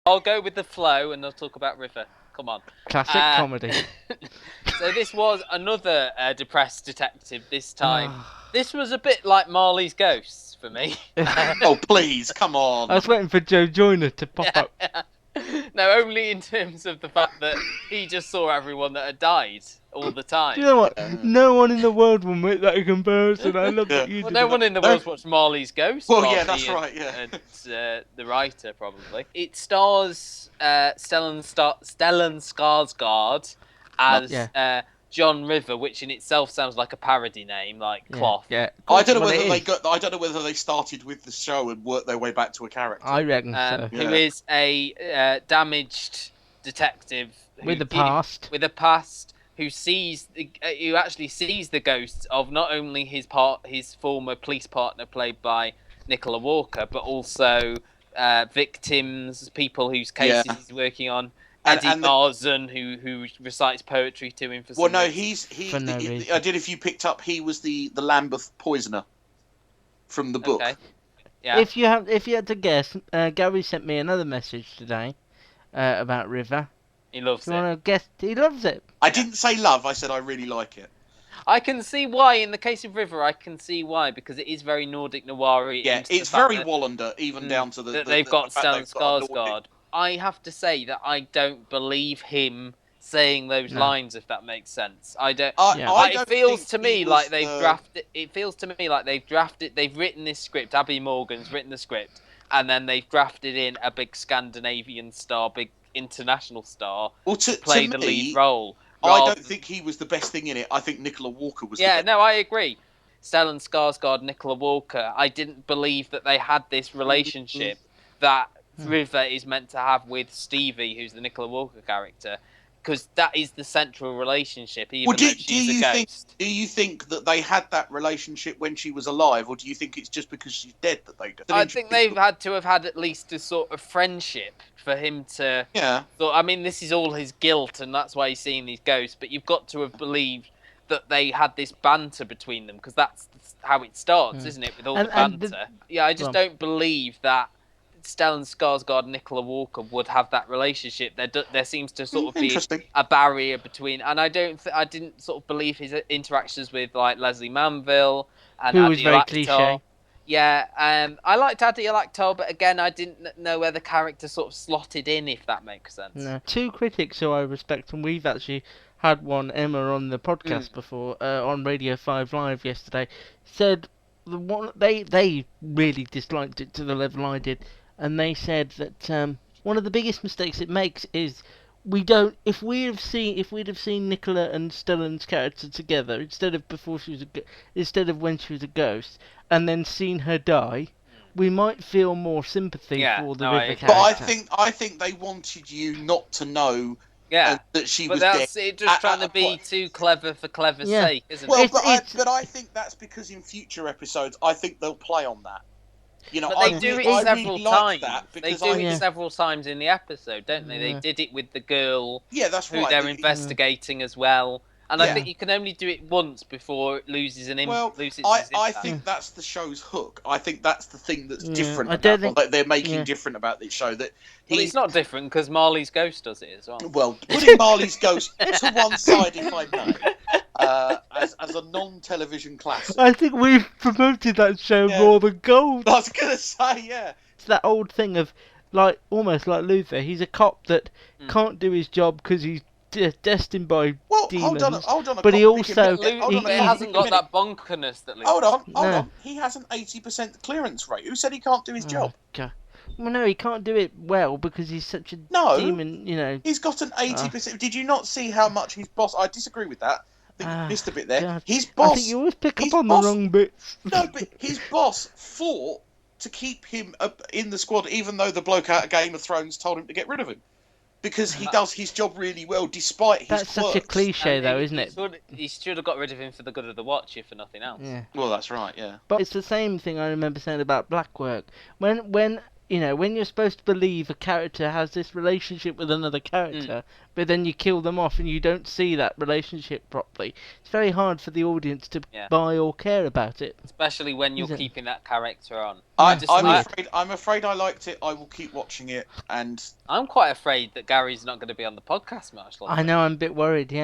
I'll go with the flow and I'll talk about River. Come on. Classic comedy. So this was another depressed detective this time. This was a bit like Marley's Ghosts for me. Oh, please, come on. I was waiting for Joe Joyner to pop up. No, only in terms of the fact that he just saw everyone that had died all the time. Do you know what? No one in the world will make that comparison. I love that you did. No one in the world's watched Marley's Ghost. Well, yeah, that's right, yeah. And the writer, probably. It stars Stellan Skarsgård as John River, which in itself sounds like a parody name, like Cloth. Yeah. I don't know whether they started with the show and worked their way back to a character. I reckon so. Who is a damaged detective with a past. Who actually sees the ghosts of not only his former police partner played by Nicola Walker, but also victims, people whose cases he's working on. Eddie Marzen, who recites poetry to him for some reason. I did. If you picked up, he was the Lambeth poisoner from the book. Okay. Yeah. If you had to guess, Gary sent me another message today about River. He loves it. Want to guess? He loves it. I didn't say love. I said I really like it. I can see why. In the case of River, I can see why, because it is very Nordic noir-y. Yeah, it's very Wallander, even down to that they've got Stellan Skarsgård. I have to say that I don't believe him saying those lines, if that makes sense. I don't. It feels to me like they've drafted. It feels to me like they've drafted. They've written this script. Abby Morgan's written the script, and then they've drafted in a big Scandinavian star, big international star, to play the lead role. I don't think he was the best thing in it. I think Nicola Walker was. Yeah, no, I agree. Stellan Skarsgård, Nicola Walker. I didn't believe that they had this relationship that River is meant to have with Stevie, who's the Nicola Walker character, because that is the central relationship. Even though she's a ghost. Do you think that they had that relationship when she was alive, or do you think it's just because she's dead that they do? I think they've had to have had at least a sort of friendship for him to. Yeah. So I mean, this is all his guilt, and that's why he's seeing these ghosts. But you've got to have believed that they had this banter between them, because that's how it starts, isn't it? With all the banter. I just don't believe that Stellan Skarsgård and Nicola Walker would have that relationship. There seems to sort of be a barrier between, and I didn't sort of believe his interactions with like Leslie Manville and who was very cliche. Yeah, I liked Adi Alactor, but again, I didn't know where the character sort of slotted in, if that makes sense. No. Two critics who I respect, and we've actually had one, Emma, on the podcast before, on Radio 5 Live yesterday, said they really disliked it to the level I did. And they said that one of the biggest mistakes it makes is if we'd have seen Nicola and Stellan's character together instead of when she was a ghost, and then seen her die, we might feel more sympathy for the River character. But I think they wanted you not to know. Yeah, that she was dead. But that's it, just trying to be too clever for clever's sake, isn't it? Well, but I think that's because in future episodes, I think they'll play on that. You know, but they do it several times. They do it several times in the episode, don't they? They did it with the girl. Yeah, that's right. Who they're investigating as well. And I think you can only do it once before it loses its impact. I think that's the show's hook. I think that's the thing that's different. That they're making different about this show. That it's not different because Marley's Ghost does it as well. Well, putting Marley's Ghost to one side, if I may, as a non-television classic. I think we've promoted that show more than gold. I was gonna say, it's that old thing of almost like Luther. He's a cop that can't do his job because he's destined by demons. Hold on. But he also he hasn't got that bonkerness that Luther. Hold on. He has an 80% clearance rate. Who said he can't do his job? God. Well, no, he can't do it well because he's such a demon. You know, he's got an 80%. Did you not see how much his boss? I disagree with that. I think you missed a bit there. God. His boss. I think you always pick up on the wrong bits. No, but his boss fought to keep him in the squad, even though the bloke out of Game of Thrones told him to get rid of him. Because he does his job really well, despite his That's such a cliche, though, isn't it? He should have got rid of him for the good of the watch, if for nothing else. Yeah. Well, that's right, yeah. But it's the same thing I remember saying about Blackwork. When when you're supposed to believe a character has this relationship with another character, but then you kill them off and you don't see that relationship properly, it's very hard for the audience to buy or care about it. Especially when you're keeping that character on. I'm afraid I liked it. I will keep watching it, and I'm quite afraid that Gary's not going to be on the podcast much longer. I know, I'm a bit worried, yeah.